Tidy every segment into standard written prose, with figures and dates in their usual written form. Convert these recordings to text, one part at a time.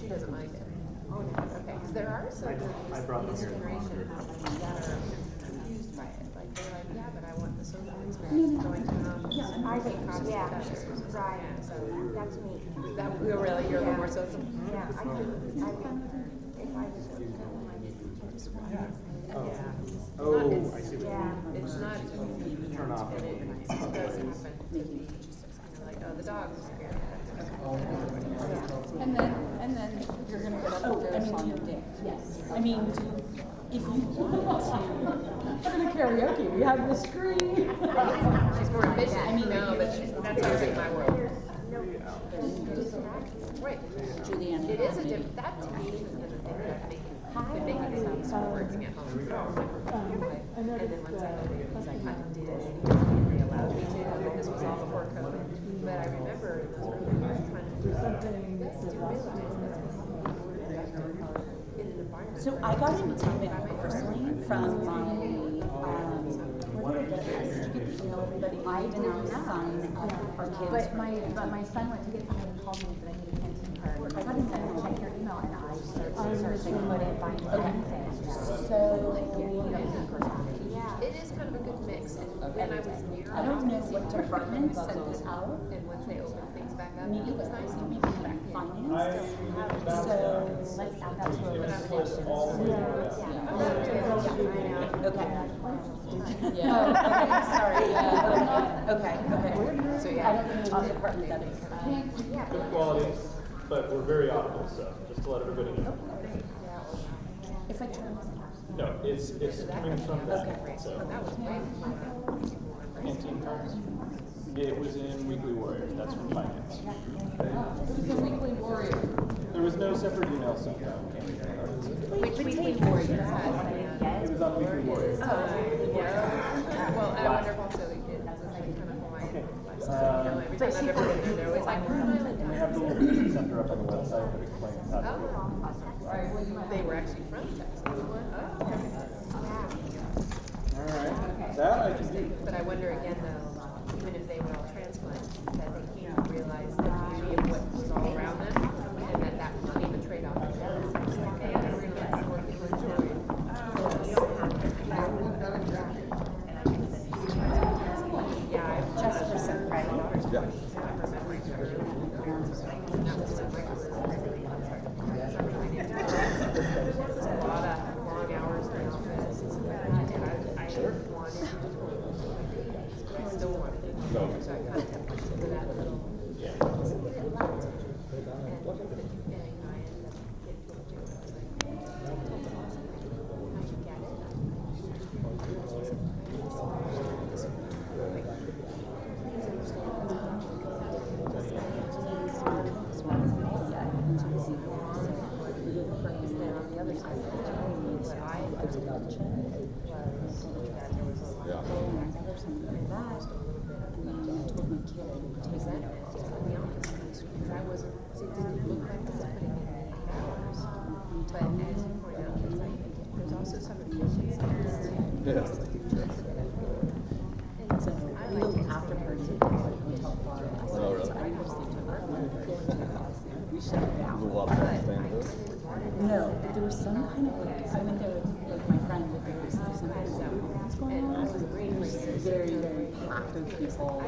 she doesn't mind it. Okay, because there are some of this generation that are confused by it. Like they're like, yeah, but I want the social experience of going to an office. Yeah, I think coffee with others. right. Yeah, so That's me. that really you're a little more social. Yeah, I can. If I was with them, I just Yeah. Oh, I see what you yeah. mean. It's not Turn off. and it does happen to be like, oh, the dog's here. And then you're gonna get up and go on your day. Yes. I mean, if you want to, we're gonna karaoke. We have the screen. She's more efficient. I mean, no, but that's already my world. Right. Julianne. It is a different. That to me has been the thing that making things working at home. And then once I got babies, I kind of did anything they allowed me to. This was all before COVID. But I remember in those early years trying to do something. You guys do realize that's in an environment. So I got an email personally from my I did not sign our kids. But my son went to get something and called me that I need a canteen card. I got to check your email and I searched and couldn't find anything. So yeah, it is kind of a good mix. And when I was here, I don't know what department sent this out. And once they opened things back up, Maybe it was nice to be back in. finance. So Let's add that to a But list. I'm questions. okay. Yeah. Okay. Sorry. Okay. So I yeah. don't know what department that is. Good quality, but we're very audible, so just to let everybody know. If I turn No, it's coming from that. Okay. So That was way before. canteen cards. It was in Weekly Warrior. That's from finance. Who's the weekly warrior? There was no separate email sent out. Which weekly warrior? It was on Weekly Warrior. Yeah. Well, I wonder if also it was like kind of Hawaiian lifestyle. Every time I've ever been there, they're always like, we're an island We town. have the little business center up on the website that explains how to do it. Oh, they were actually from Texas. Oh, okay. All right, that I can do. But I wonder again though, even if they were all transplants, that they came to realize the beauty of what was all around them, and that might be the trade-off. It's like, hey, we're going to let some more people enjoy it. You don't have to. Yeah, I've just right. Yeah. I remember that was like a lot of long hours in the office and stuff like that. And I wanted to just I still wanted to. So I kind of kept pushing to that little. And I ended up getting to it. I was like, that's awesome. I should get it. No, there was some kind of I went there with my friend with there was some kind of what's going on. It was very, very packed with people.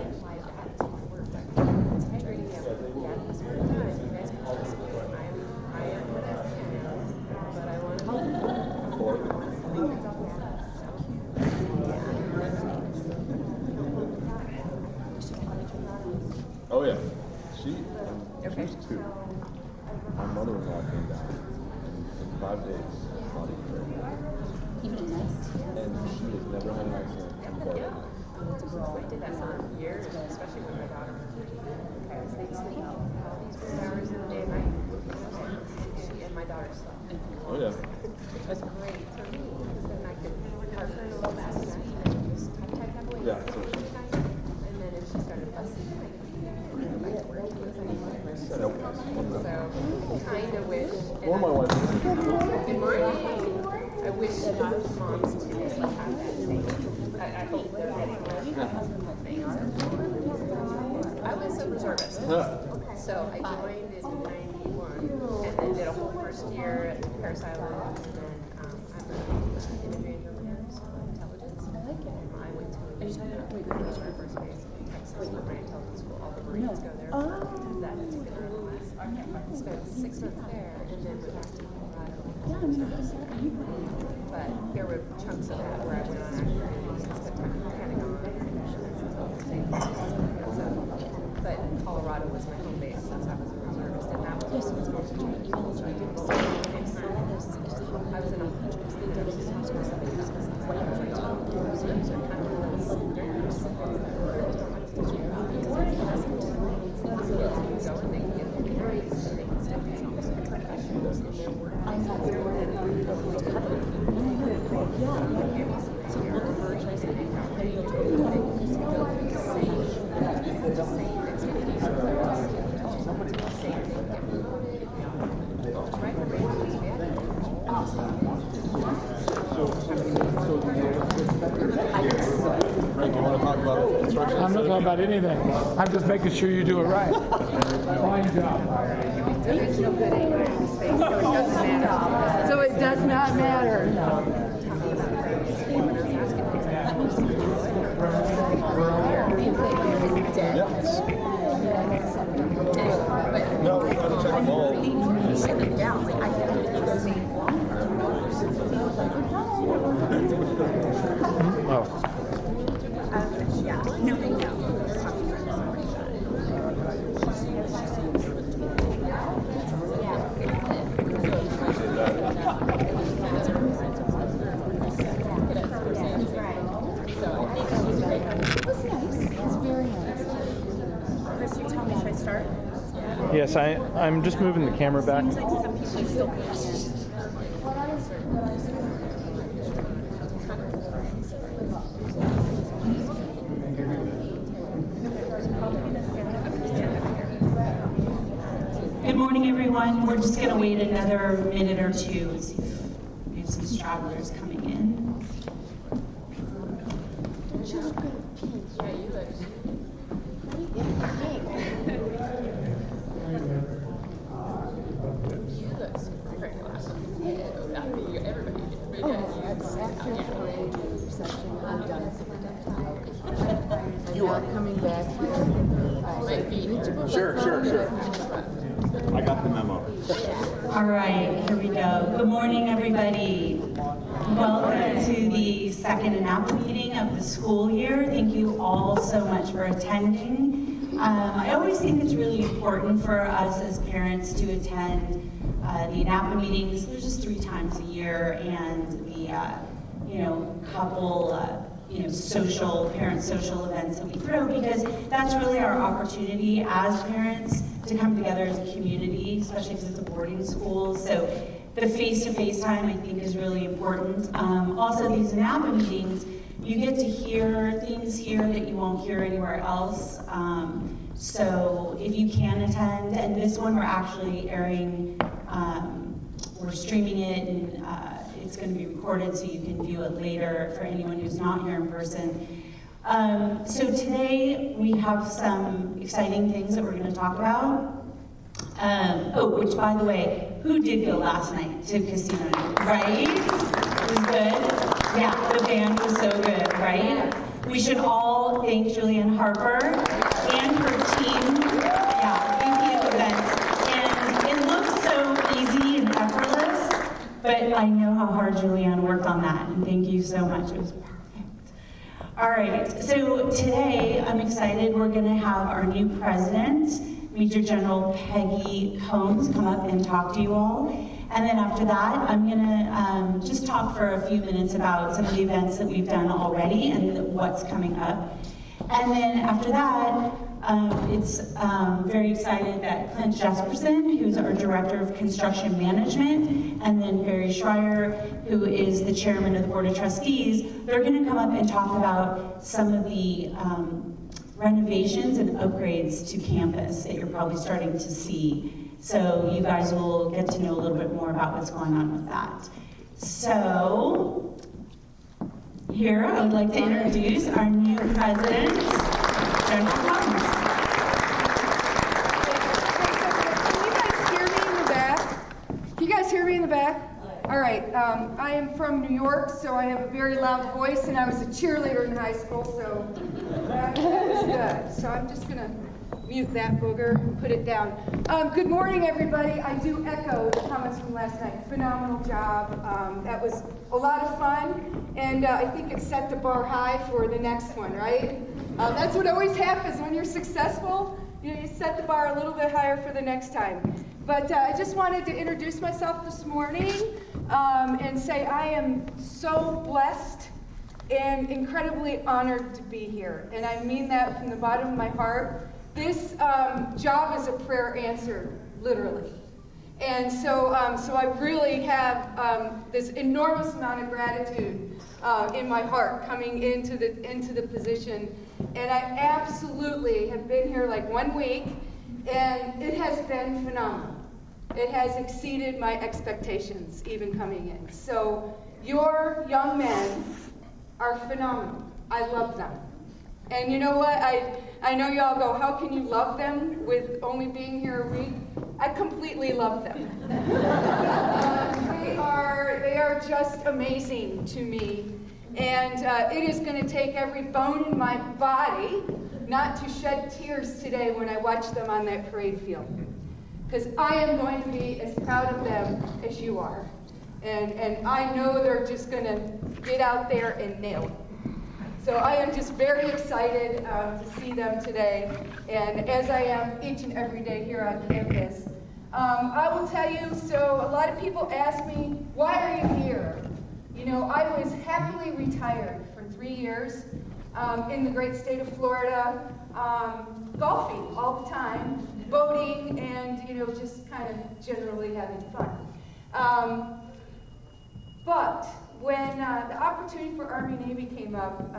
Oh yeah, she was 2. My mother-in-law came down in 5 days. Not even Even at night. and she has never had an accident in bed at night. I did that for years, especially when my daughter was because they sleep all these 4 hours in the day and night. And my daughter slept. Oh yeah. Which was great for me because then I could park her in a little basket and just type away. Yeah, so And then if she started fussing, I could go back to work. nope. So kind of wish. Or my wife. In my day, I wish most moms today have that same. I hope they're getting that. I was a reservist. So I joined in 91, and and then did a whole first year at Paris Island, and then I'm an imagery and intelligence. I like it. And I went to Major University in Texas for my intelligence school. All the Marines go there. Oh. That particular class. Spent 6 months there, and then went back to Colorado. But there were chunks of that where I went on activities and spent time in the Pentagon and but Colorado was my home base since I was a reservist, and that was I was in a I'm not talking about anything. I'm just making sure you do it right. Fine job. There's no good anger in his face, so it doesn't matter. So it does not matter. No, we're trying to check them all. Oh. Yeah, no, thank you. Chris, you tell me, should I start? Yes, I'm just moving the camera back. Seems like some people still can't. Good morning, everyone. We're just going to wait another minute or two and see if we have some stragglers coming in. You are coming back here. Sure. I got the memo. All right, here we go. Good morning, everybody. Welcome to the second ANAPA meeting of the school year. Thank you all so much for attending. I always think it's really important for us as parents to attend the ANAPA meetings. There's just 3 times a year, and the couple parent social events that we throw, because that's really our opportunity as parents to come together as a community, especially because it's a boarding school. So the face-to-face time, I think, is really important. Also, these ANAPA meetings, you get to hear things here that you won't hear anywhere else. So if you can attend, and this one we're actually airing, we're streaming it, and it's going to be recorded so you can view it later for anyone who's not here in person. So today we have some exciting things that we're going to talk about. Which, by the way, who did go last night to casino night, right? It was good? Yeah, the band was so good, right? We should all thank Julianne Harper and her team. Yeah, VP of events. And it looks so easy and effortless, but I know how hard Julianne worked on that, and thank you so much. It was perfect. All right, so today I'm excited. We're going to have our new president, Major General Peggy Combs, come up and talk to you all. And then after that, I'm going to just talk for a few minutes about some of the events that we've done already and what's coming up. And then after that, it's very excited that Clint Jesperson, who's our Director of Construction Management, and then Barry Schreier, who is the Chairman of the Board of Trustees, they're going to come up and talk about some of the renovations and upgrades to campus that you're probably starting to see. So you guys will get to know a little bit more about what's going on with that. So here I would like to introduce our new president, General Combs. Can you guys hear me in the back? I am from New York, so I have a very loud voice, and I was a cheerleader in high school, so that was good. So I'm just going to mute that booger and put it down. Good morning, everybody. I do echo the comments from last night. Phenomenal job. That was a lot of fun, and I think it set the bar high for the next one, right? That's what always happens when you're successful. You know, you set the bar a little bit higher for the next time. But I just wanted to introduce myself this morning and say I am so blessed and incredibly honored to be here. And I mean that from the bottom of my heart. This job is a prayer answered, literally. And so I really have this enormous amount of gratitude in my heart coming into the position. And I absolutely have been here like 1 week, and it has been phenomenal. It has exceeded my expectations, even coming in. So your young men are phenomenal. I love them. And you know what? I know y'all go, how can you love them with only being here a week? I completely love them. They are just amazing to me. And it is going to take every bone in my body not to shed tears today when I watch them on that parade field. Because I am going to be as proud of them as you are. And I know they're just going to get out there and nail it. So I am just very excited to see them today, and as I am each and every day here on campus. I will tell you, so a lot of people ask me, why are you here? You know, I was happily retired for 3 years in the great state of Florida, golfing all the time, boating, and, you know, just kind of generally having fun. But when the opportunity for Army-Navy came up,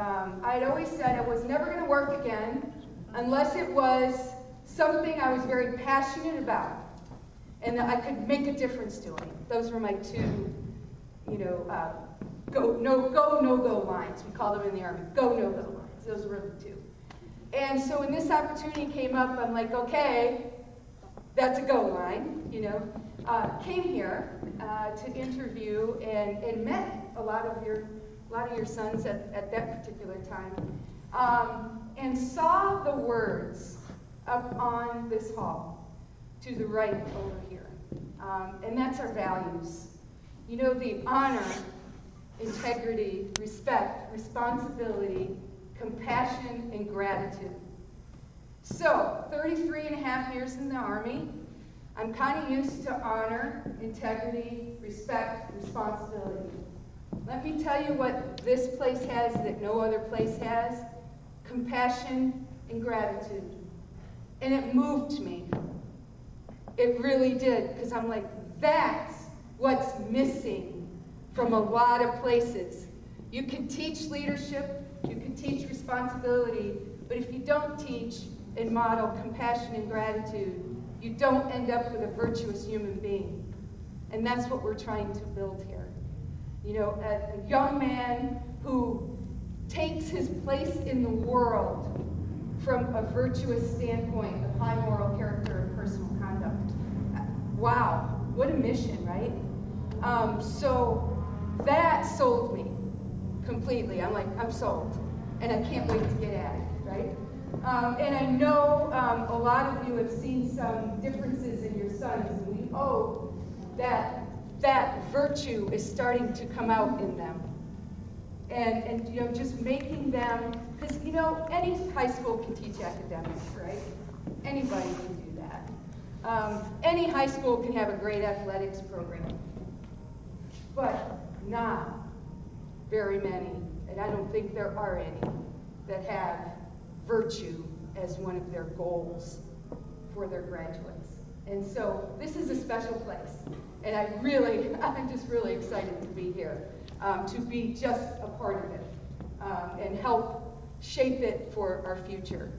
I'd always said I was never going to work again unless it was something I was very passionate about and that I could make a difference doing. Those were my two, you know, no-go lines. We call them in the Army, go, no-go lines. Those were the two. And so when this opportunity came up, I'm like, okay, that's a go line, you know. Came here to interview and met a lot of your sons at that particular time, and saw the words up on this hall to the right over here, and that's our values. You know, the honor, integrity, respect, responsibility, compassion, and gratitude. So, 33 and a half years in the Army. I'm kind of used to honor, integrity, respect, responsibility. Let me tell you what this place has that no other place has: compassion and gratitude. And it moved me. It really did, because I'm like, that's what's missing from a lot of places. You can teach leadership, you can teach responsibility, but if you don't teach and model compassion and gratitude, you don't end up with a virtuous human being. And that's what we're trying to build here. You know, a young man who takes his place in the world from a virtuous standpoint of high moral character and personal conduct. Wow, what a mission, right? So that sold me completely. I'm like, I'm sold. And I can't wait to get at it, right? And I know a lot of you have seen some differences in your sons, and we hope that that virtue is starting to come out in them. And you know, just making them, because you know, any high school can teach academics, right? Anybody can do that. Any high school can have a great athletics program, but not very many, and I don't think there are any, that have virtue as one of their goals for their graduates. And so this is a special place, and I'm just really excited to be here, to be just a part of it, and help shape it for our future.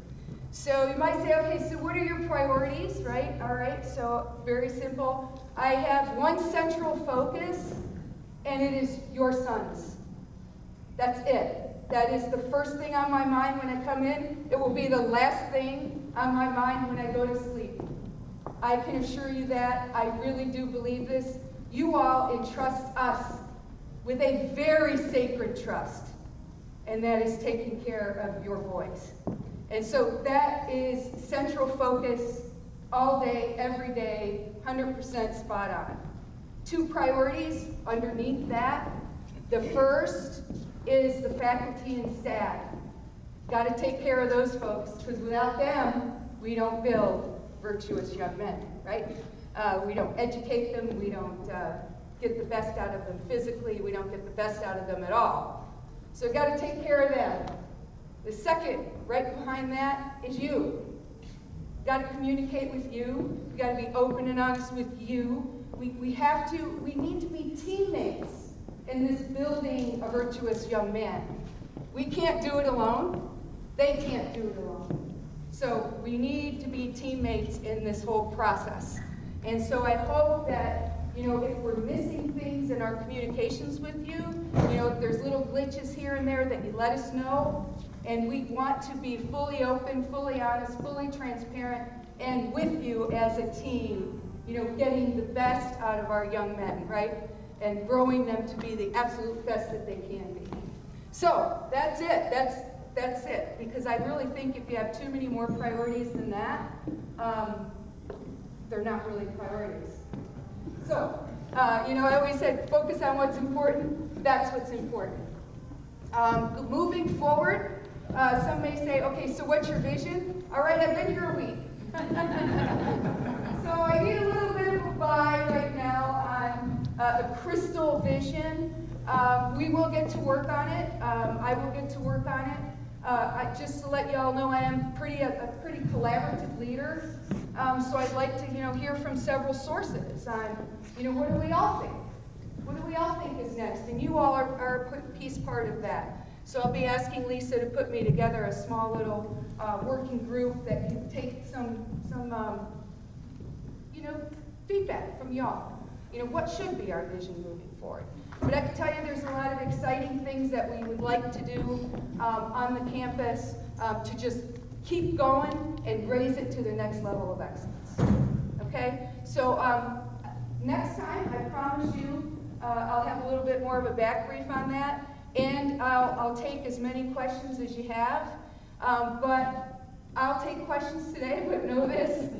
So you might say, okay, so what are your priorities, right? All right, so very simple. I have one central focus, and it is your sons. That's it. That is the first thing on my mind when I come in. It will be the last thing on my mind when I go to sleep. I can assure you that. I really do believe this. You all entrust us with a very sacred trust, and that is taking care of your boys. And so that is central focus all day, every day, 100% spot on. 2 priorities underneath that. The first is the faculty and staff. Got to take care of those folks, because without them, we don't build virtuous young men, right? We don't educate them, we don't get the best out of them physically, we don't get the best out of them at all. So got to take care of them. The second, right behind that, is you. Got to communicate with you. We got to be open and honest with you. We need to be teammates in this building a virtuous young man. We can't do it alone. They can't do it alone. So we need to be teammates in this whole process. And so I hope that, if we're missing things in our communications with you, if there's little glitches here and there, that you let us know. And we want to be fully open, fully honest, fully transparent, and with you as a team, getting the best out of our young men, right? And growing them to be the absolute best that they can be. So that's it. That's it. Because I really think if you have too many more priorities than that, they're not really priorities. So, I always said focus on what's important. That's what's important. Moving forward, some may say, okay, so what's your vision? All right, I've been here a week. So I need a little bit of a vibe right now on a crystal vision. We will get to work on it. I will get to work on it. Just to let y'all know, I am a pretty collaborative leader. So I'd like to, hear from several sources on, what do we all think? What do we all think is next? And you all are a piece part of that. So I'll be asking Lisa to put me together a small little working group that can take some feedback from y'all. What should be our vision moving forward? But I can tell you there's a lot of exciting things that we would like to do on the campus to just keep going and raise it to the next level of excellence. Okay? So next time, I promise you, I'll have a little bit more of a back brief on that, and I'll take as many questions as you have. But I'll take questions today, but know this.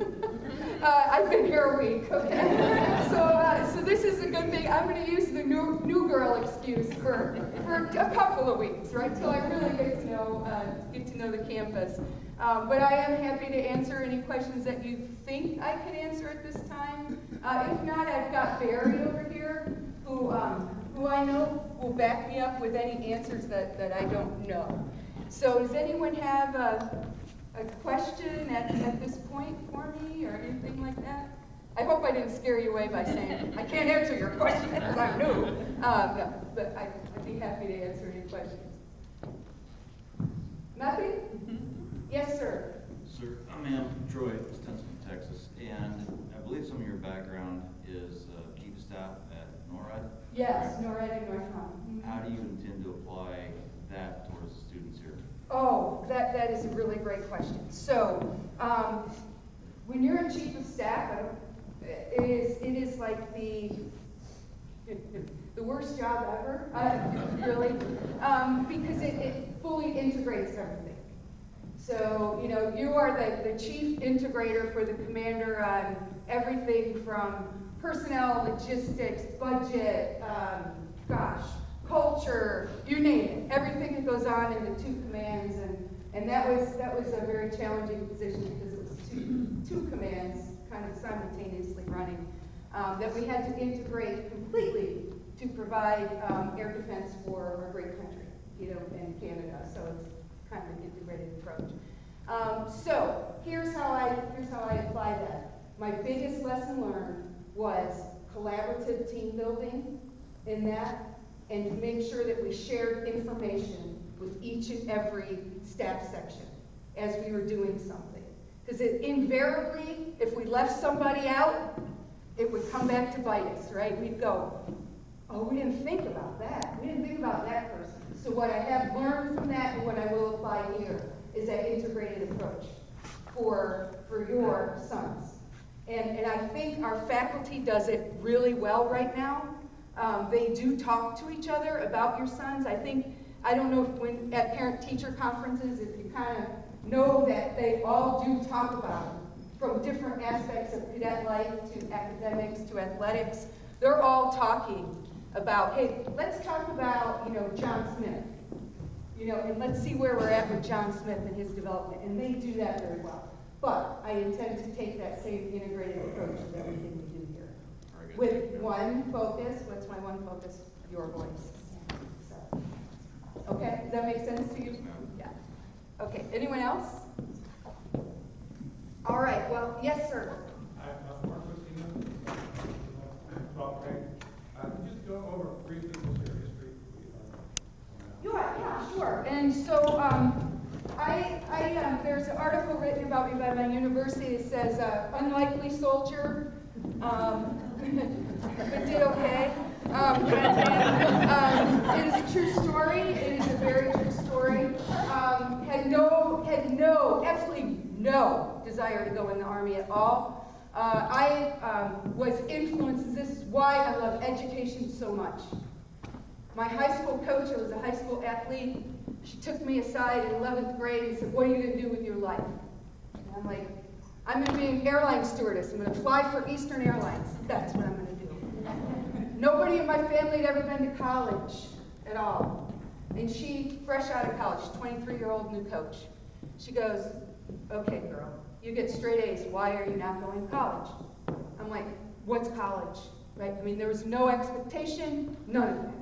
I've been here a week, okay? So this is a good thing. I'm going to use the new girl excuse for a couple of weeks, right? Till I really get to know the campus. But I am happy to answer any questions that you think I can answer at this time. If not, I've got Barry over here, who I know will back me up with any answers that I don't know. So does anyone have a question at this point for me or anything like that? I hope I didn't scare you away by saying, I can't answer your question because I'm new. No, but I'd be happy to answer any questions. Nothing? Yes, sir. Sir, I'm Troy, Stenson, Texas, and I believe some of your background is chief of staff at NORAD? Yes, NORAD and Northmont. Mm-hmm. How do you intend to apply that towards the students here? Oh, that is a really great question. So, when you're a chief of staff, it is like the worst job ever, really, because it fully integrates everything. So, you are the chief integrator for the commander on everything from personnel, logistics, budget, culture, you name it. Everything that goes on in the 2 commands, and that was a very challenging position because it was two commands kind of simultaneously running that we had to integrate completely to provide air defense for our great country, in Canada. So it's kind of an integrated approach. So here's how I apply that. My biggest lesson learned was collaborative team building in that, and to make sure that we shared information with each and every staff section as we were doing something. Because invariably, if we left somebody out, it would come back to bite us, right? We'd go, oh, we didn't think about that. We didn't think about that person. So what I have learned from that and what I will apply here is that integrated approach for your sons. And I think our faculty does it really well right now. They do talk to each other about your sons. I don't know if when at parent-teacher conferences, if you kind of know that they all do talk about it, from different aspects of cadet life to academics to athletics. They're all talking about, hey, let's talk about, John Smith. And let's see where we're at with John Smith and his development. And they do that very well. But I intend to take that same integrated approach with everything we do here. With one focus. What's my one focus? Your voice. So, okay, does that make sense to you? Yeah. Okay, anyone else? All right, well, yes, sir. I'm Mark Christina, 12th grade. Could you just go over briefly just your history? Yeah, sure. And so there's an article written about me by my university that says, unlikely soldier, but did okay. It is a true story. It is a very true story. Had absolutely no desire to go in the Army at all. I was influenced, and this is why I love education so much. My high school coach, I was a high school athlete, she took me aside in 11th grade and said, what are you going to do with your life? And I'm like, I'm going to be an airline stewardess. I'm going to fly for Eastern Airlines. That's what I'm going to do. Nobody in my family had ever been to college at all. And she, fresh out of college, 23-year-old new coach, she goes, okay, girl, you get straight A's. Why are you not going to college? I'm like, what's college? Right? I mean, there was no expectation, none of that.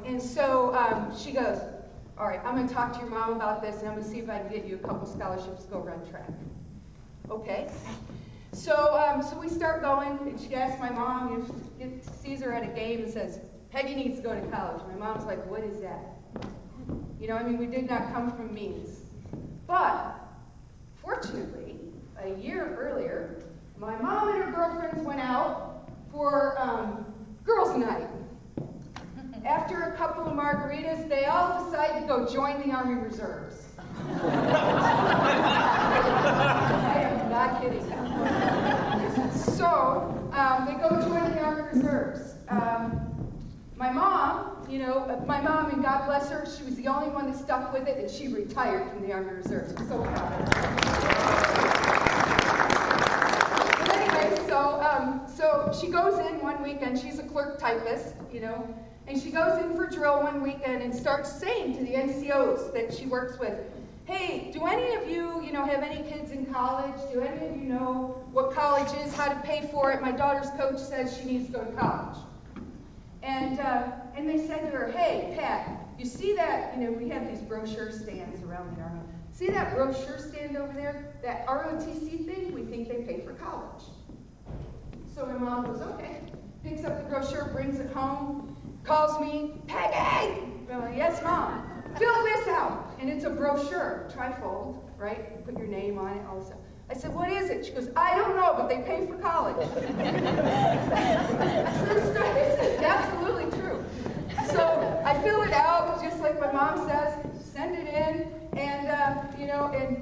And so she goes, all right, I'm going to talk to your mom about this, and I'm going to see if I can get you a couple scholarships to go run track. Okay. So we start going, and she asks my mom, sees her at a game and says, Peggy needs to go to college. My mom's like, what is that? We did not come from means. But, fortunately, a year earlier, my mom and her girlfriends went out for girls' night. After a couple of margaritas, they all decided to go join the Army Reserves. I am not kidding. So, they go join the Army Reserves. My mom, and God bless her, she was the only one that stuck with it, and she retired from the Army Reserves. I'm so proud of her. But anyway, so she goes in one weekend, she's a clerk typist, and she goes in for drill one weekend and starts saying to the NCOs that she works with, hey, do any of you, have any kids in college? Do any of you know what college is, how to pay for it? My daughter's coach says she needs to go to college. And they said to her, hey, Pat, you see that, we have these brochure stands around the Army. See that brochure stand over there? That ROTC thing? We think they pay for college. So my mom goes, okay, picks up the brochure, brings it home, calls me, Peggy! I'm like, yes, Mom. Fill this out. And it's a brochure, trifold, right? You put your name on it, all this stuff. I said, what is it? She goes, I don't know, but they pay for college. True story. This is absolutely true. So I fill it out, just like my mom says, send it in, and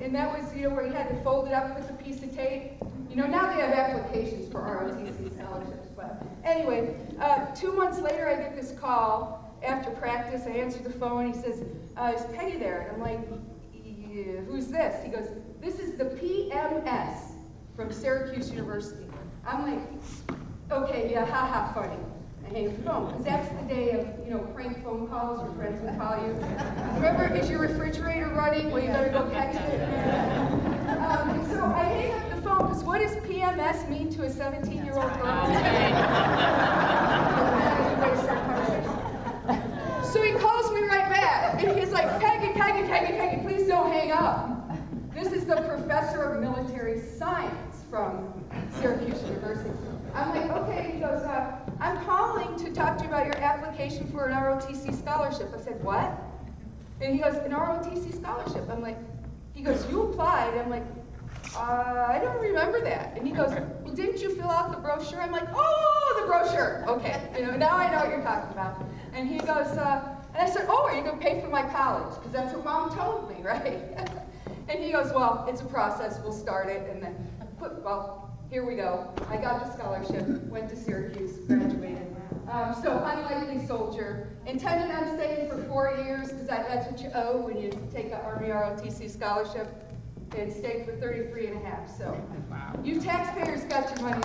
and that was, where you had to fold it up with a piece of tape. Now they have applications for ROTC scholarships, but anyway, 2 months later, I get this call after practice. I answer the phone. He says, is Peggy there? And I'm like, yeah, who's this? He goes, this is the PMS from Syracuse University. I'm like, okay, yeah, haha, funny. I hang up the phone, because that's the day of, prank phone calls. Your friends would call you. Remember, is your refrigerator running? Well, you better go catch it. So I hang up the phone, because what does PMS mean to a 17-year-old girl? So he calls me right back, and he's like, Peggy, please don't hang up. This is the professor of military science from Syracuse University. I'm like, okay. He goes, I'm calling to talk to you about your application for an ROTC scholarship. I said, what? And he goes, an ROTC scholarship. I'm like, he goes, you applied? I'm like, I don't remember that. And he goes, well, didn't you fill out the brochure? I'm like, oh, the brochure. Okay, now I know what you're talking about. And he goes, and I said, oh, are you going to pay for my college? Because that's what Mom told me, right? And he goes, well, it's a process. We'll start it. And then, well, here we go. I got the scholarship, went to Syracuse, graduated. So unlikely soldier. Intended on staying for 4 years because that's what you owe when you take an Army ROTC scholarship. And stayed for 33 and a half. So you taxpayers got your money.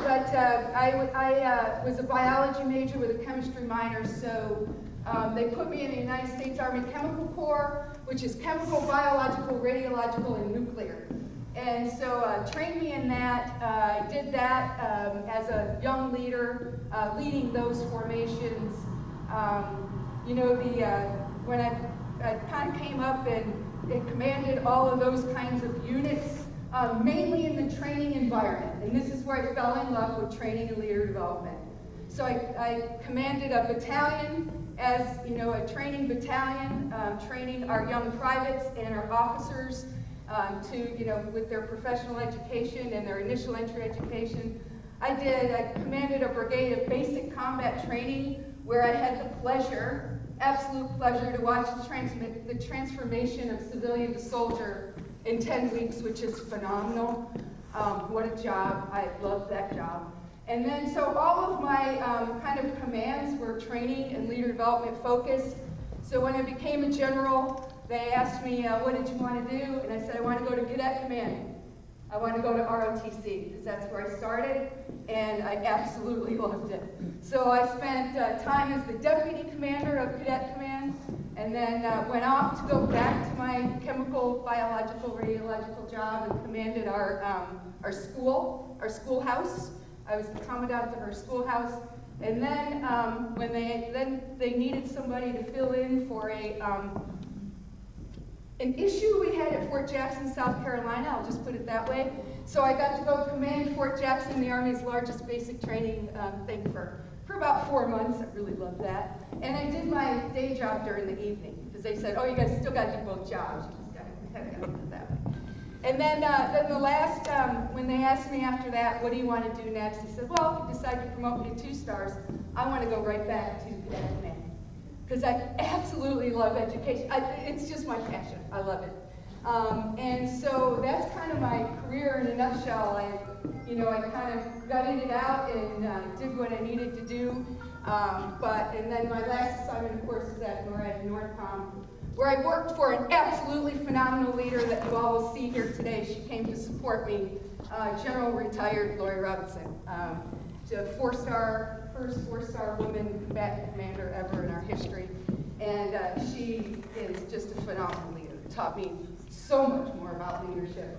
But I was a biology major with a chemistry minor, so they put me in the United States Army Chemical Corps, which is chemical, biological, radiological, and nuclear. And so trained me in that. I did that as a young leader, leading those formations. You know, when I kind of came up and commanded all of those kinds of units, mainly in the training environment. And this is where I fell in love with training and leader development. So I commanded a battalion as, you know, a training battalion, training our young privates and our officers to, you know, with their professional education and their initial entry education. I commanded a brigade of basic combat training where I had the pleasure, absolute pleasure, to watch the transformation of civilian to soldier in 10 weeks, which is phenomenal. What a job. I loved that job. And then, so all of my kind of commands were training and leader development focused. So when I became a general, they asked me, what did you want to do? And I said, I want to go to cadet command. I want to go to ROTC, because that's where I started, and I absolutely loved it. So I spent time as the deputy commander of Cadet Command, and then went off to go back to my chemical, biological, radiological job and commanded our schoolhouse. I was the commandant of our schoolhouse. And then when they needed somebody to fill in for an issue we had at Fort Jackson, South Carolina, I'll just put it that way. So I got to go command Fort Jackson, the Army's largest basic training thing for about 4 months. I really loved that. And I did my day job during the evening, because they said, oh, you guys still got to do both jobs. You just got to do it that way. And then the last, when they asked me after that, what do you want to do next? I said, well, if you decide to promote me to 2 stars, I want to go right back to Cadet Command. Because I absolutely love education. It's just my passion. I love it. And so that's kind of my career in a nutshell. I kind of gutted it out and did what I needed to do. And then my last assignment, of course, is at NORAD, where I worked for an absolutely phenomenal leader that you all will see here today. She came to support me, General Retired Lori Robinson. The first 4-star woman combatant commander ever in our history. And she is just a phenomenal leader. Taught me so much more about leadership.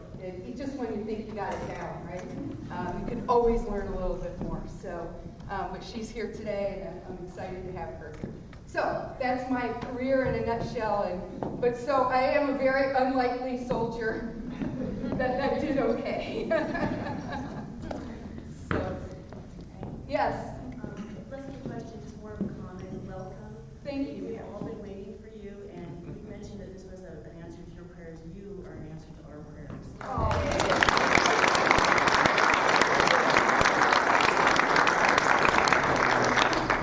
Just when you think you got it down, right? You can always learn a little bit more. So, but she's here today, and I'm excited to have her here. So that's my career in a nutshell. So I am a very unlikely soldier that did okay. So, yes. Less than a question, just more of a comment. Welcome. Thank you. We've all been waiting for you, and you mentioned that this was an answer to your prayers. You are an answer to our prayers. Oh.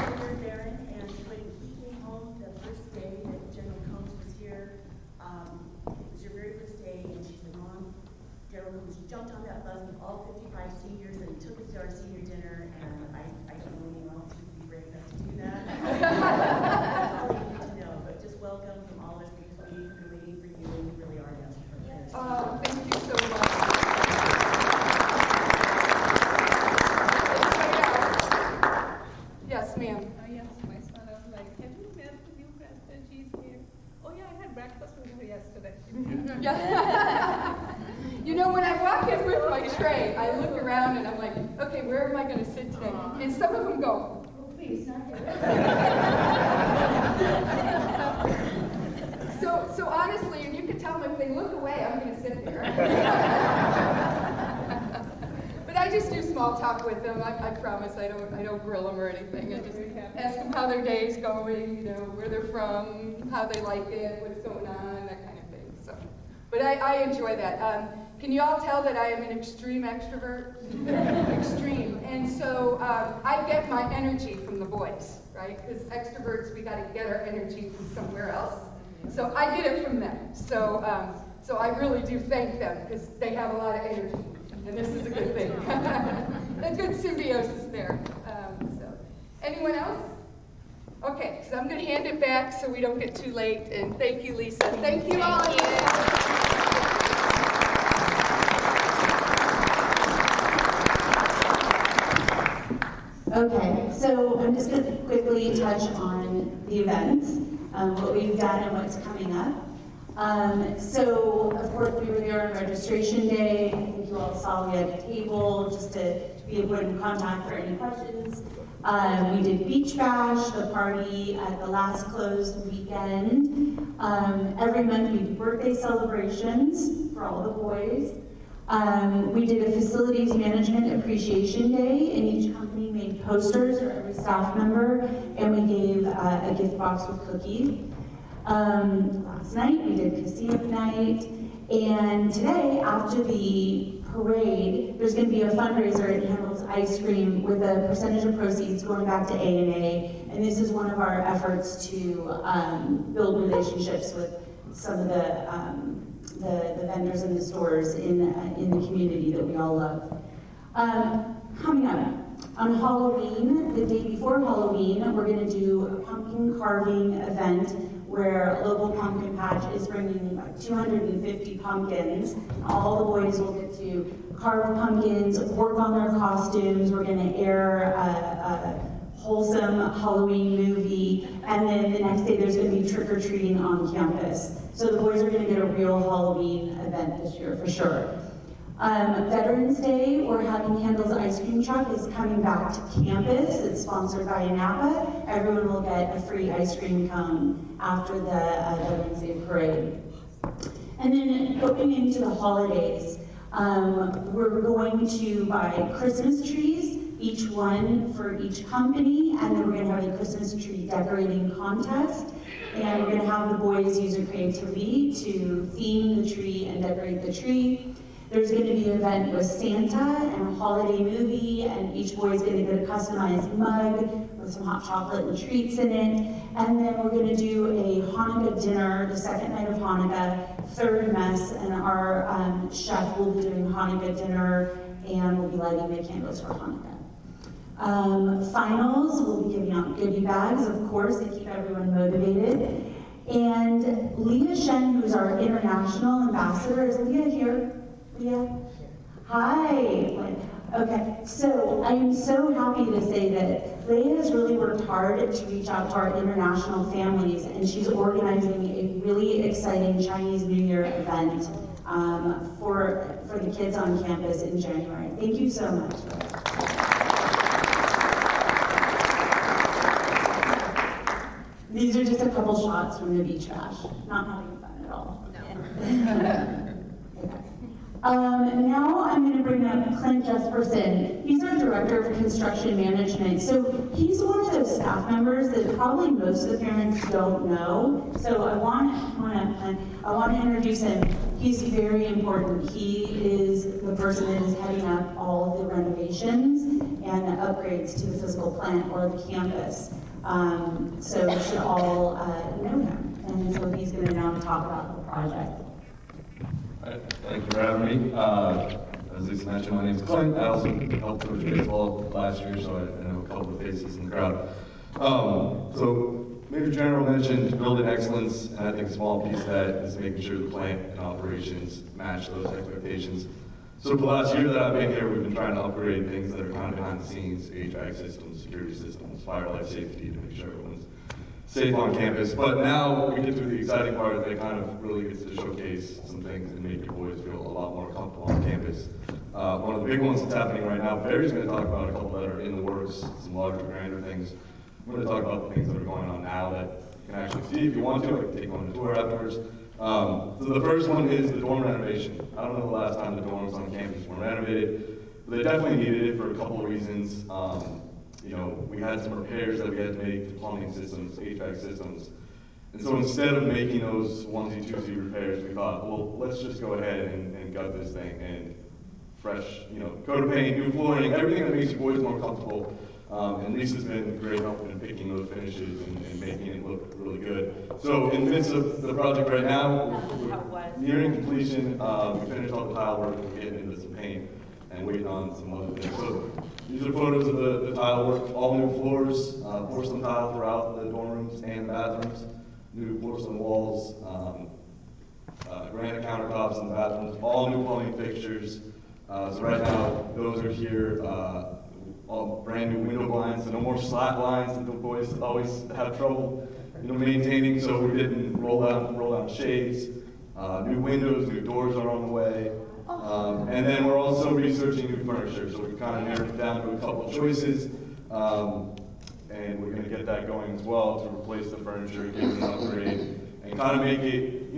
Senator Barron, and when he came home the first day that General Combs was here, it was your very first day, and she said, Mom, General Combs jumped on that bus with all 55 seniors and took us to our senior dinner, and I don't know anyone else who'd be brave enough to do that. That's all you need to know, but just welcome from all of us, because we've been waiting for you, and you really are an answer to our prayers. Oh, thank you so much. Yes, ma'am. Yes, my son, I was like, have you met the new president? She's here. Oh yeah, I had breakfast with her yesterday. Yeah. You know, when I walk in with my tray, I look around and I'm like, okay, where am I going to sit today? And some of them go, oh, please, not here. So honestly, and you can tell them if they look away, I'm going to sit there. But I just do small talk with them. I promise I don't grill them or anything. I just ask them how their day's going, you know, where they're from, how they like it, what's going on, that kind of thing. So, but I enjoy that. Can you all tell that I am an extreme extrovert? Extreme. And so I get my energy from the boys, right? Because extroverts, we got to get our energy from somewhere else. So I get it from them. So So I really do thank them because they have a lot of energy, and this is a good thing. A good symbiosis there. So, anyone else? Okay, so I'm going to hand it back so we don't get too late. And thank you, Lisa. Thank you all. Okay, so I'm just going to quickly touch on the events, what we've done and what's coming up. So, of course, we were there on registration day. I think you all saw we had a table just to be a point of contact for any questions. We did Beach Bash, the party at the last closed weekend. Every month we do birthday celebrations for all the boys. We did a facilities management appreciation day, and each company made posters for every staff member, and we gave a gift box with cookies. Last night we did casino night, and today after the parade, there's going to be a fundraiser at Handel's Ice Cream with a percentage of proceeds going back to ANAPA, and this is one of our efforts to build relationships with some of the vendors in the stores in the community that we all love. Coming up, on Halloween, the day before Halloween, we're going to do a pumpkin carving event where a local pumpkin patch is bringing like 250 pumpkins. All the boys will get to carve pumpkins, work on their costumes. We're going to air a wholesome Halloween movie, and then the next day there's going to be trick-or-treating on campus. So the boys are going to get a real Halloween event this year for sure. Veterans Day, we're having Handel's Ice Cream Truck is coming back to campus. It's sponsored by ANAPA. Everyone will get a free ice cream cone after the Veterans Day parade. And then going into the holidays, we're going to buy Christmas trees, each one for each company, and then we're going to have a Christmas tree decorating contest. And we're going to have the boys use their creativity to theme the tree and decorate the tree. There's going to be an event with Santa and a holiday movie, and each boy's going to get a customized mug with some hot chocolate and treats in it. And then we're going to do a Hanukkah dinner, the second night of Hanukkah, third mess, and our chef will be doing Hanukkah dinner, and we'll be lighting the candles for Hanukkah. Finals, we'll be giving out goodie bags, of course, to keep everyone motivated. And Leah Shen, who's our international ambassador, is Leah here? Leah? Hi. Okay, so I am so happy to say that Leah has really worked hard to reach out to our international families, and she's organizing a really exciting Chinese New Year event for the kids on campus in January. Thank you so much. These are just a couple shots from the beach bash. Not having fun at all. No. Now I'm going to bring up Clint Jesperson. He's our Director of Construction Management. So he's one of those staff members that probably most of the parents don't know. So I want to introduce him. He's very important. He is the person that is heading up all of the renovations and the upgrades to the physical plant or the campus. So you should all know him. And so he's going to now talk about the project. Thank you for having me. As Lisa mentioned, my name is Clint. I also helped coach baseball last year, so I know a couple of faces in the crowd. So Major General mentioned building excellence, and I think a small piece of that is making sure the plant and operations match those expectations. So for the last year that I've been here, we've been trying to upgrade things that are kind of behind the scenes, HVAC systems, security systems, fire life safety, to make sure everyone's safe on campus. But now we get to the exciting part that kind of really gets to showcase some things and make your boys feel a lot more comfortable on campus. One of the big ones that's happening right now, Barry's going to talk about a couple that are in the works, some larger, grander things. I'm going to talk about the things that are going on now that you can actually see if you want to. I can take you on a tour afterwards. So the first one is the dorm renovation. I don't know the last time the dorms on campus were renovated, but they definitely needed it for a couple of reasons. You know, we had some repairs that we had to make to plumbing systems, HVAC systems. And so instead of making those onesie, twosie repairs, we thought, well, let's just go ahead and gut this thing and fresh, you know, coat of paint, new flooring, everything that makes your boys more comfortable. And Lisa's been great help in picking those finishes and making it look really good. So in the midst of the project right now, we're nearing completion. We finished all the tile work, we're getting into some paint and waiting on some other things. So these are photos of the tile work, all new floors, porcelain tile throughout the dorm rooms and bathrooms, new porcelain walls, granite countertops in the bathrooms, all new plumbing fixtures. So right now, those are here, all brand new window blinds, so no more slat lines that the boys always have trouble, maintaining. So we didn't roll out shades, new windows, new doors are on the way. And then we're also researching new furniture, so we've kind of narrowed it down to a couple of choices, and we're going to get that going as well to replace the furniture, give it an upgrade, and kind of make it,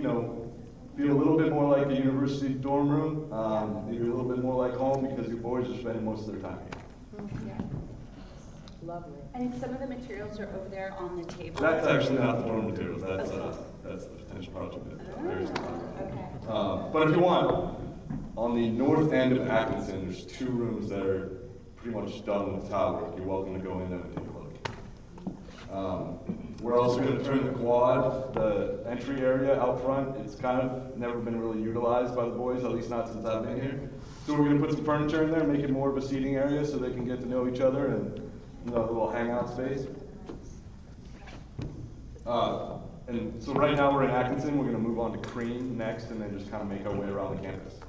feel a little bit more like a university dorm room, maybe a little bit more like home because your boys are spending most of their time here. Yeah. Lovely. And some of the materials are over there on the table. That's actually not the dorm materials, that's the potential project that Mary's talking about. Okay. But if you want, on the north end of Atkinson, there's 2 rooms that are pretty much done with tile work. You're welcome to go in them and take a look. We're also going to turn the quad, the entry area out front. It's kind of never been really utilized by the boys, at least not since I've been here. So we're going to put some furniture in there, make it more of a seating area so they can get to know each other and a little hangout space. And so right now we're in Atkinson. We're going to move on to Cream next and then just kind of make our way around the campus.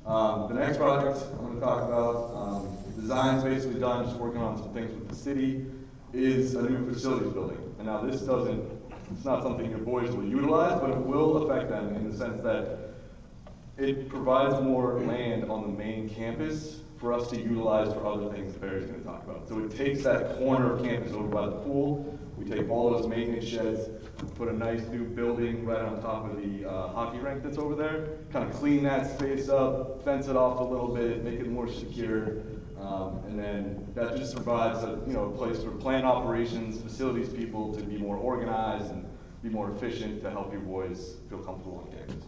The next project I'm going to talk about, design's basically done, just working on some things with the city, is a new facilities building. And now this it's not something your boys will utilize, but it will affect them in the sense that it provides more land on the main campus for us to utilize for other things that Barry's going to talk about. So it takes that corner of campus over by the pool. We take all those maintenance sheds, put a nice new building right on top of the hockey rink that's over there, kind of clean that space up, fence it off a little bit, make it more secure, and then that just provides a place for plant operations, facilities people to be more organized and be more efficient to help your boys feel comfortable on campus.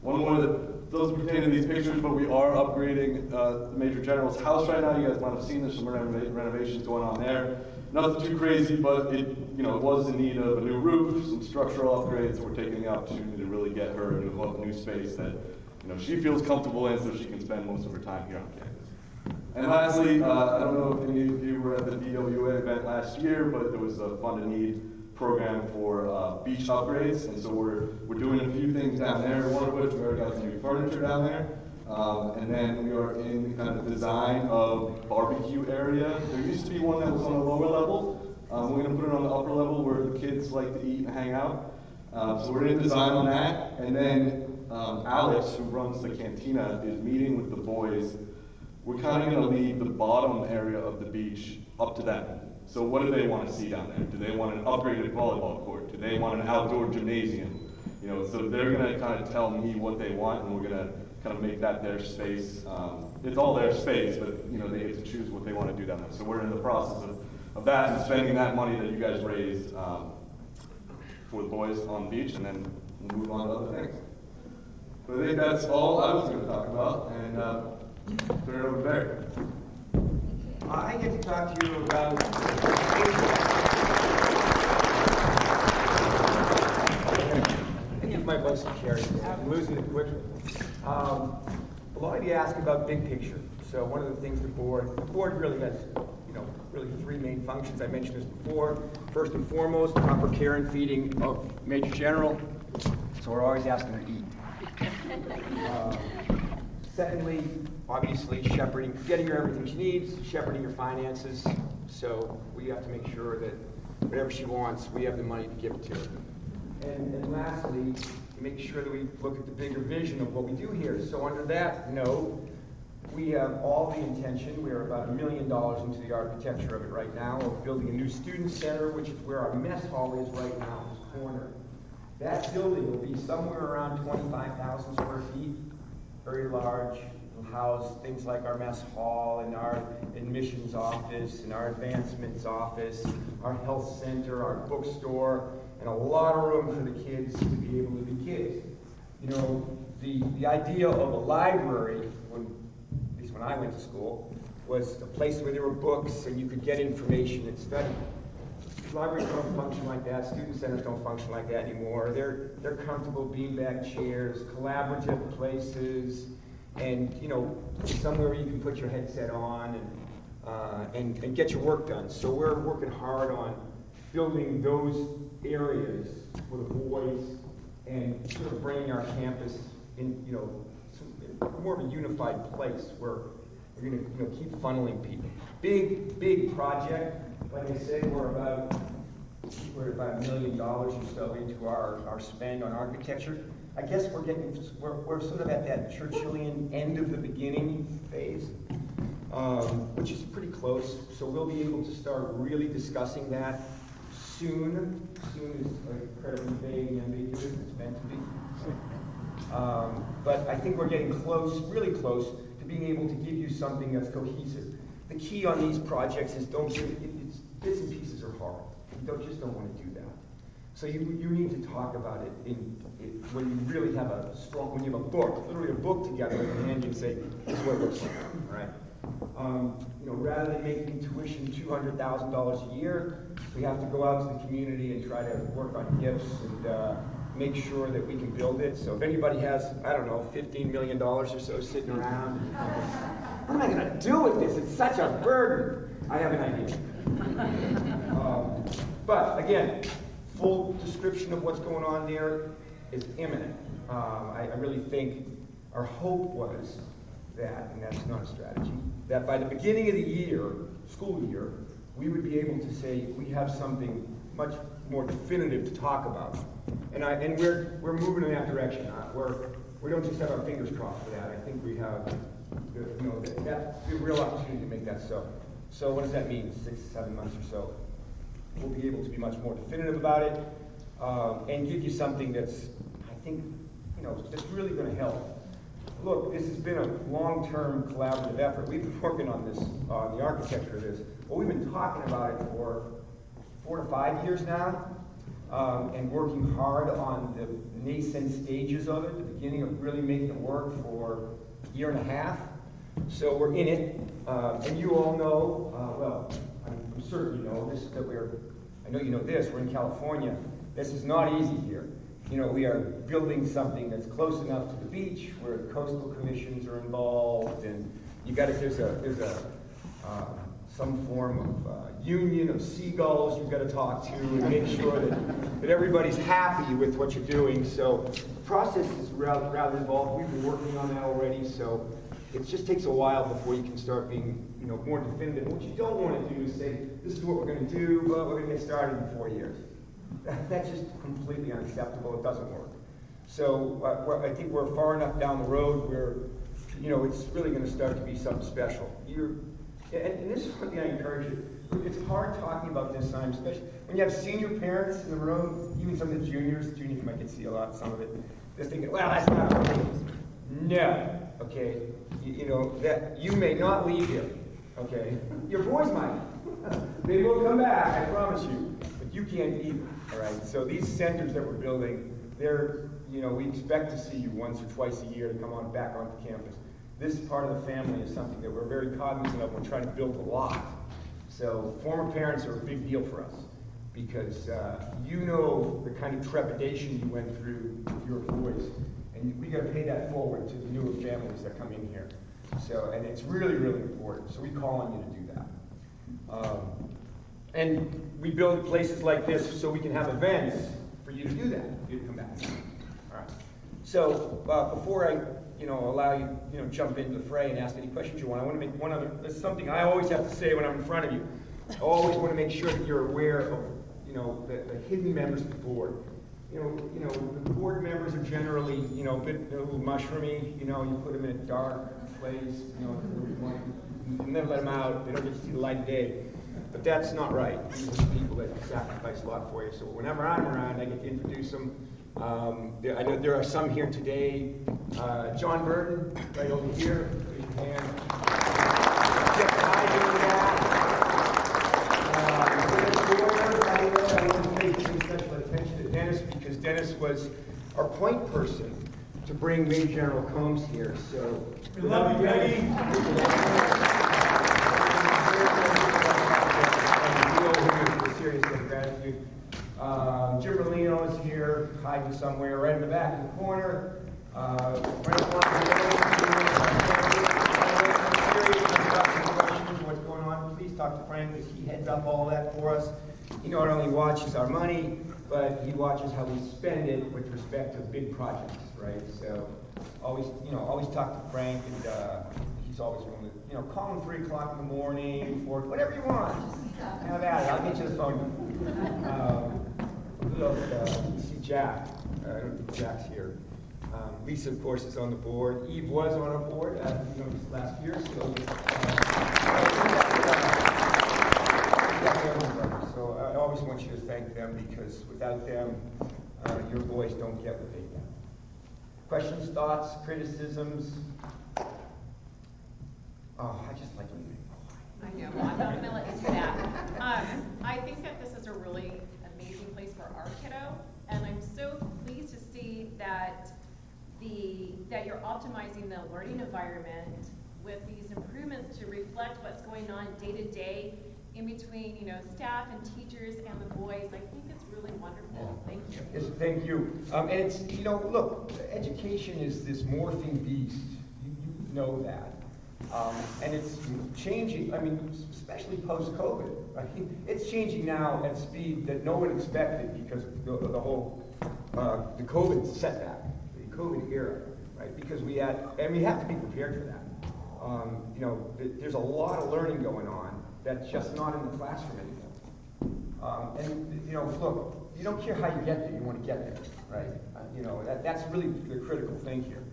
One more that doesn't pertain to these pictures, but we are upgrading Major General's house right now. You guys might have seen there's some renovations going on there. Nothing too crazy, but it was in need of a new roof, some structural upgrades. We're taking the opportunity to really get her into a new space that she feels comfortable in, so she can spend most of her time here on campus. And lastly, I don't know if any of you were at the DWA event last year, but there was a Fund a Need program for beach upgrades, and so we're doing a few things down there. One of which we already got some new furniture down there, and then we are in the kind of design of barbecue area. There used to be one that was on the lower level. We're going to put it on the upper level where the kids like to eat and hang out. So we're in design on that, and then Alex, who runs the cantina, is meeting with the boys. We're kind of going to leave the bottom area of the beach up to them. So what do they want to see down there? Do they want an upgraded volleyball court? Do they want an outdoor gymnasium? So they're going to kind of tell me what they want, and we're going to kind of make that their space. It's all their space, but they get to choose what they want to do down there. So we're in the process of that and spending that money that you guys raised for the boys on the beach, and then we'll move on to other things. But I think that's all I was going to talk about, and turn it over to Barry. I get to talk to you about I give my voice to Carrie. I'm losing it quickly. A lot of you ask about big picture. So one of the things the board really has, really 3 main functions. I mentioned this before. First and foremost, proper care and feeding of Major General. So we're always asking her to eat. Secondly, obviously shepherding, getting her everything she needs, shepherding her finances. So we have to make sure that whatever she wants, we have the money to give it to her. And lastly, make sure that we look at the bigger vision of what we do here. So under that note, we have all the intention, we are about $1 million into the architecture of it right now, of building a new student center, which is where our mess hall is right now, in this corner. That building will be somewhere around 25,000 square feet, very large. It'll house things like our mess hall and our admissions office and our advancements office, our health center, our bookstore, and a lot of room for the kids to be able to be kids. The idea of a library is when I went to school, was a place where there were books and you could get information and study. Libraries don't function like that. Student centers don't function like that anymore. They're comfortable beanbag chairs, collaborative places, and somewhere you can put your headset on and get your work done. So we're working hard on building those areas for the boys and sort of bringing our campus in, more of a unified place where we're going to keep funneling people. Big project. Like I said, we're about $1 million or so into our spend on architecture. I guess we're sort of at that Churchillian end of the beginning phase, which is pretty close. So we'll be able to start really discussing that soon. Soon is incredibly vague and ambiguous. It's meant to be. But I think we're getting close, really close, to being able to give you something that's cohesive. The key on these projects is bits and pieces are hard. You just don't want to do that. So you need to talk about it when you really have when you have a book, literally a book together in your hand, you say, this is what it looks like, all right? Rather than making tuition $200,000 a year, we have to go out to the community and try to work on gifts and make sure that we can build it. So if anybody has, I don't know, $15 million or so sitting around, what am I going to do with this? It's such a burden. I have an idea. But again, full description of what's going on there is imminent. I really think our hope was that, and that's not a strategy, that by the beginning of the year, school year, we would be able to say we have something much more definitive to talk about. And we're moving in that direction. We don't just have our fingers crossed for that. I think we have that's a real opportunity to make that so. So what does that mean? 6, 7 months or so. We'll be able to be much more definitive about it and give you something that's, I think, that's really going to help. Look, this has been a long-term collaborative effort. We've been working on this, the architecture of this. Well, we've been talking about it for 4 to 5 years now, and working hard on the nascent stages of it, the beginning of really making it work for a year and a half. So we're in it, and you all know, well, I'm certain you know this, I know you know this, we're in California. This is not easy here. We are building something that's close enough to the beach where the coastal commissions are involved, and there's some form of union of seagulls you've got to talk to and make sure that everybody's happy with what you're doing. So the process is rather involved. We've been working on that already, so it just takes a while before you can start being more definitive. What you don't want to do is say, this is what we're going to do, but we're going to get started in 4 years. That's just completely unacceptable. It doesn't work. So I think we're far enough down the road where it's really going to start to be something special. And this is one thing I encourage you. It's hard talking about this time, especially when you have senior parents in the room, even some of the juniors. Juniors might get to see some of it. They're thinking, well, that's not for me. No, okay. That you may not leave here, okay? Your boys might. They will come back, I promise you. But you can't either, all right? So these centers that we're building, we expect to see you once or twice a year to come back onto campus. This part of the family is something that we're very cognizant of. We're trying to build a lot. So former parents are a big deal for us because the kind of trepidation you went through with your boys, and we got to pay that forward to the newer families that come in here. So, and it's really, really important. So we call on you to do that. And we build places like this so we can have events for you to do that, for you to come back. All right. So before I allow you, jump into the fray and ask any questions you want, I want to make one other, there's something I always have to say when I'm in front of you. I always want to make sure that you're aware of, the hidden members of the board. The board members are generally, a little mushroomy, you put them in a dark place, you never let them out, they don't get to see the light of day. But that's not right. These are people that sacrifice a lot for you. So whenever I'm around, I get to introduce them. I know there are some here today. John Burton, right over here. Raise your hand. Jeff Hyde over there. I want to pay special attention to Dennis because Dennis was our point person to bring Major General Combs here. So we love you, Peggy. Serious gratitude. Jim Merlino is here, hiding somewhere, right in the back in the corner. What's going on? Please talk to Frank, because he heads up all that for us. He not only watches our money, but he watches how we spend it with respect to big projects, right? So always talk to Frank, and he's always willing to, call him 3 o'clock in the morning, or whatever you want. Have at it. I'll get you the phone number. Who else? See Jack. I don't think Jack's here. Lisa, of course, is on the board. Eve was on our board, this last year. So I always want you to thank them, because without them, your boys don't get what they get. Questions, thoughts, criticisms? Oh, I just like leaving. I know, I'm not gonna let you do that. I think that this is a really amazing place for our kiddo, and I'm so pleased to see that you're optimizing the learning environment with these improvements to reflect what's going on day to day in between, staff and teachers and the boys. I think it's really wonderful. Thank you. Yes, thank you. And it's, look, education is this morphing beast. You know that. And it's changing, especially post-COVID. It's changing now at speed that no one expected, because of the whole, the COVID setback, the COVID era, right? Because we have to be prepared for that. There's a lot of learning going on that's just not in the classroom anymore. Look, you don't care how you get there, you want to get there, right? That's really the critical thing here.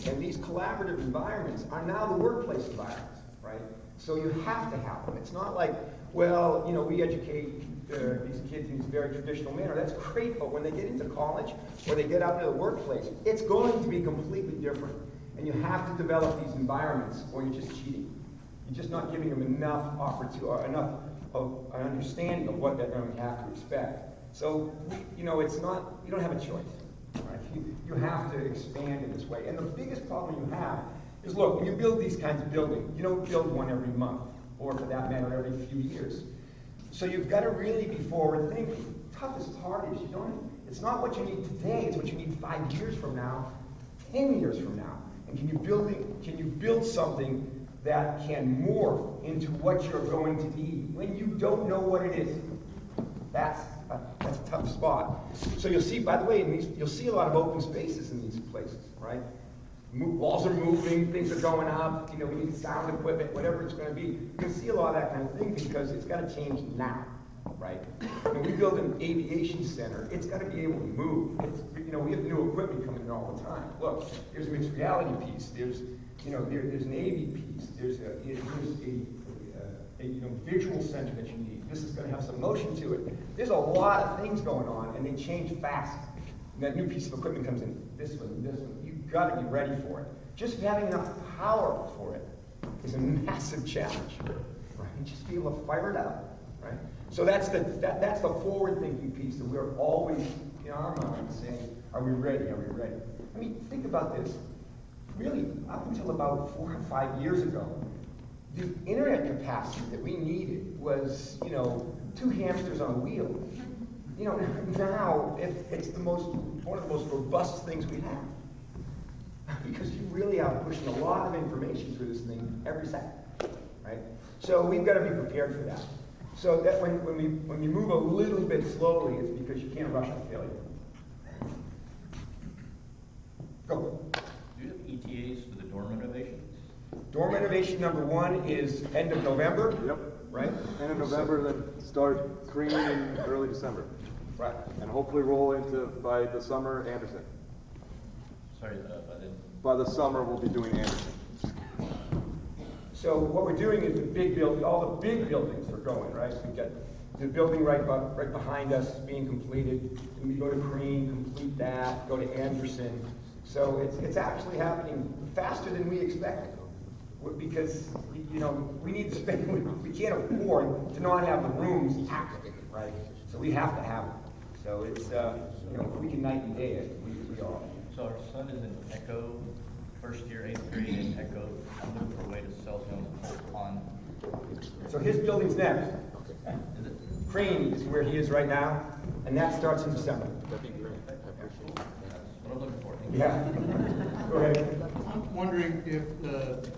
And these collaborative environments are now the workplace environments, right? So you have to have them. It's not like, well, we educate these kids in this very traditional manner. That's great, but when they get into college or they get out into the workplace, it's going to be completely different. And you have to develop these environments, or you're just cheating. You're just not giving them enough opportunity, or enough of an understanding of what they're going to have to expect. So, it's not, you don't have a choice. Right? You have to expand in this way. And the biggest problem you have is, look, when you build these kinds of buildings, you don't build one every month, or for that matter, every few years. So you've got to really be forward thinking. Toughest part is it's not what you need today, it's what you need 5 years from now, 10 years from now. And can you build something that can morph into what you're going to need when you don't know what it is? That's a tough spot. So you'll see, by the way, you'll see a lot of open spaces in these places, right? Walls are moving, things are going up, we need sound equipment, whatever it's going to be. You can see a lot of that kind of thing, because it's got to change now, right? When we build an aviation center, it's got to be able to move. We have new equipment coming in all the time. Look, there's a mixed reality piece. There's an AV piece. There's a visual center that you need. This is going to have some motion to it. There's a lot of things going on, and they change fast. And that new piece of equipment comes in, this one. You've got to be ready for it. Just having enough power for it is a massive challenge, right? Just be able to fire it up, right? So that's the forward-thinking piece that we're always, in our minds, saying, are we ready? Are we ready? Think about this. Really, up until about 4 or 5 years ago, the internet capacity that we needed was, 2 hamsters on a wheel. Now it's one of the most robust things we have, because you really are pushing a lot of information through this thing every second, right? So we've got to be prepared for that. So that when we move a little bit slowly, it's because you can't rush to failure. Go. Do you have ETAs for the dorm renovation? Dorm renovation number 1 is end of November. Yep. Right? End of November, then start Cream in early December. Right. And hopefully roll into, by the summer, Anderson. Sorry, by the summer, we'll be doing Anderson. So what we're doing is all the big buildings are going, right? We've got the building right behind us being completed. And we go to Cream, complete that, go to Anderson. So it's actually happening faster than we expected. Because, we need to spend, we can't afford to not have the rooms active, right? So we have to have them. So it's, you know, if we can night and day it, we are. So our son is in Echo, first year, 8th grade in Echo. I'm looking for a way to sell him on. So his building's next. Is it? Crane is where he is right now, and that starts in December. That'd be great. That's what I'm looking for. Yeah. Go ahead. I'm wondering if the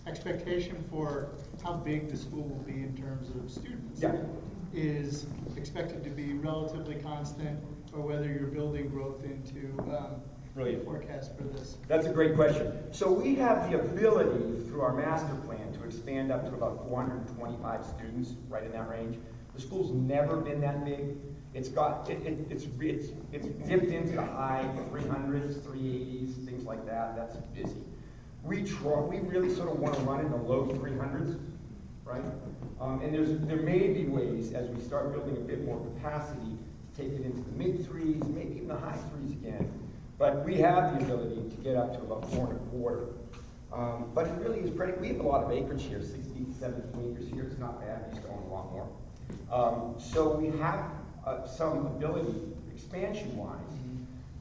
expectation for how big the school will be in terms of students is expected to be relatively constant, or whether you're building growth into the forecast for this. That's a great question. So we have the ability through our master plan to expand up to about 425 students, right in that range. The school's never been that big. It's got it's dipped into the high 300s, 380s, things like that. That's busy. We really sort of want to run in the low 300s, right? And there may be ways as we start building a bit more capacity to take it into the mid 3s, maybe even the high 3s again. But we have the ability to get up to about 4.25. But it really is pretty. We have a lot of acreage here, 16, 17 acres here. It's not bad. We used to own a lot more. So we have some ability expansion-wise.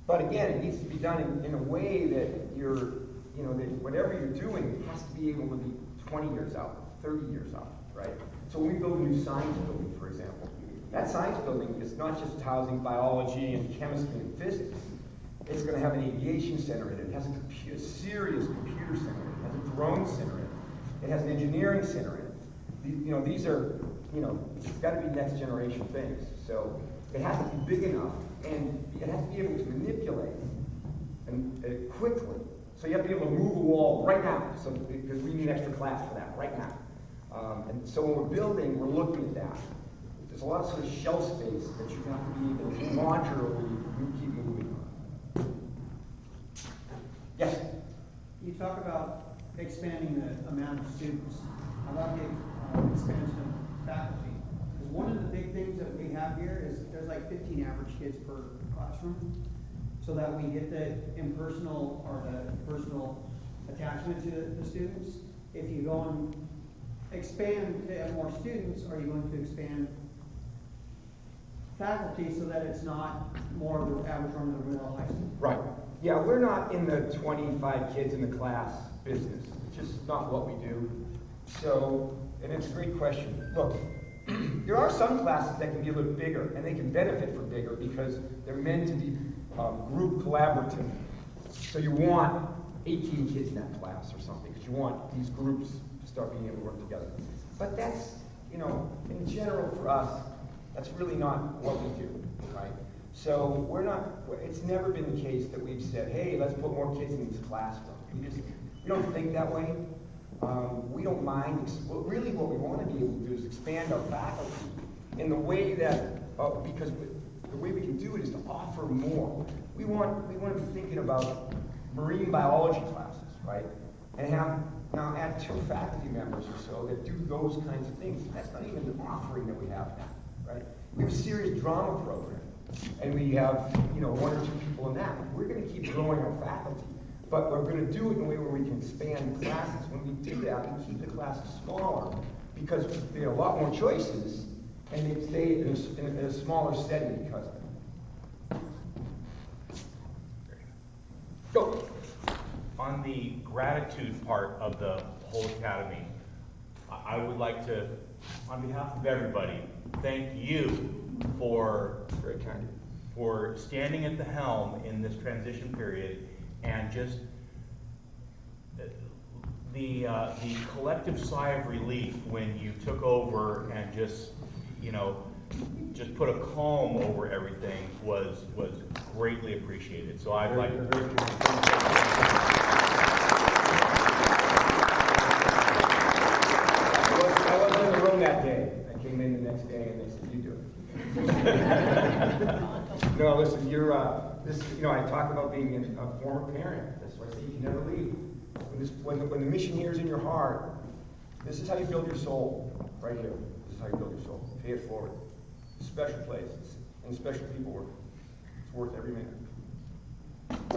But again, it needs to be done in a way that that whatever you're doing has to be able to be 20 years out, 30 years out, right? So when we build a new science building, for example, that science building is not just housing biology and chemistry and physics. It's going to have an aviation center in it. It has a serious computer center in it. It has a drone center in it. It has an engineering center in it. These are, it's got to be next generation things. So it has to be big enough, and it has to be able to manipulate and quickly. So you have to be able to move a wall right now, because we need an extra class for that right now. And so when we're building, we're looking at that. There's a lot of sort of shelf space that you have to be able to modularly keep moving on. Yes? You talk about expanding the amount of students. How about the expansion of faculty? Because one of the big things that we have here is there's like 15 average kids per classroom, so that we get the impersonal or the personal attachment to the students. If you go and expand to have more students, are you going to expand faculty so that it's not more of the average run of the mill high school? Right. Yeah, we're not in the 25 kids in the class business. It's just not what we do. So, and it's a great question. Look, there are some classes that can be a little bigger, and they can benefit from bigger because they're meant to be group collaborative. So you want 18 kids in that class or something, because you want these groups to start being able to work together. But that's, in general for us, that's really not what we do, right? So it's never been the case that we've said, hey, let's put more kids in this classroom. We don't think that way. We don't mind. Really what we want to be able to do is expand our faculty in the way that, because the way we can do it is to offer more. We want to be thinking about marine biology classes, right? And now add 2 faculty members or so that do those kinds of things. That's not even the offering that we have now, right? We have a serious drama program, and we have 1 or 2 people in that. We're going to keep growing our faculty, but we're going to do it in a way where we can expand the classes. When we do that, we keep the classes smaller because there are a lot more choices, and they stay in a smaller setting because of it. Go. On the gratitude part of the whole academy, I would like to, on behalf of everybody, thank you for standing at the helm in this transition period, and just the collective sigh of relief when you took over and just put a calm over everything was greatly appreciated. So I'd like I wasn't in the room that day. I came in the next day and they said, you do it. No, listen, I talk about being a former parent. That's why I say you can never leave. When the mission here is in your heart, this is how you build your soul, right here. This is how you build your soul. Pay it forward. It's a special place, and special people work. It's worth every minute. Thank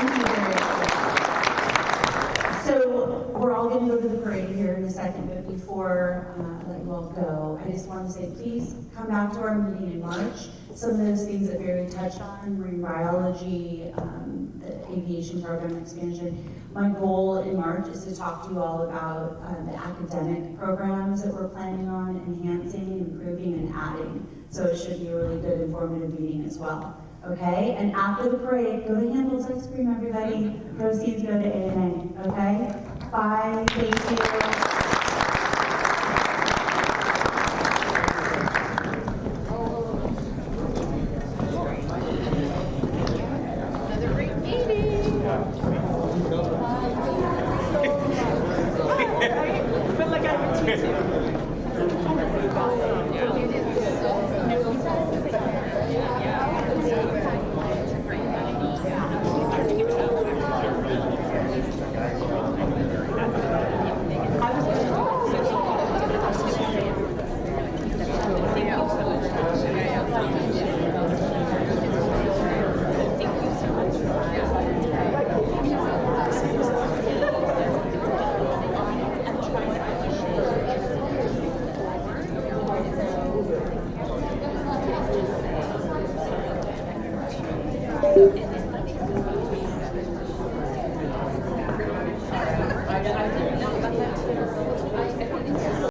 you very much. So we're all going to go to the parade here in a second. second, but before I let you all go, I just want to say, please come back to our meeting in March. Some of those things that Barry touched on, marine biology, the aviation program expansion. My goal in March is to talk to you all about the academic programs that we're planning on enhancing, improving, and adding. So it should be a really good informative meeting as well. Okay? And after the parade, go to Handel's Ice Cream, everybody. Proceeds go to ANA. Okay? Bye. Thank you.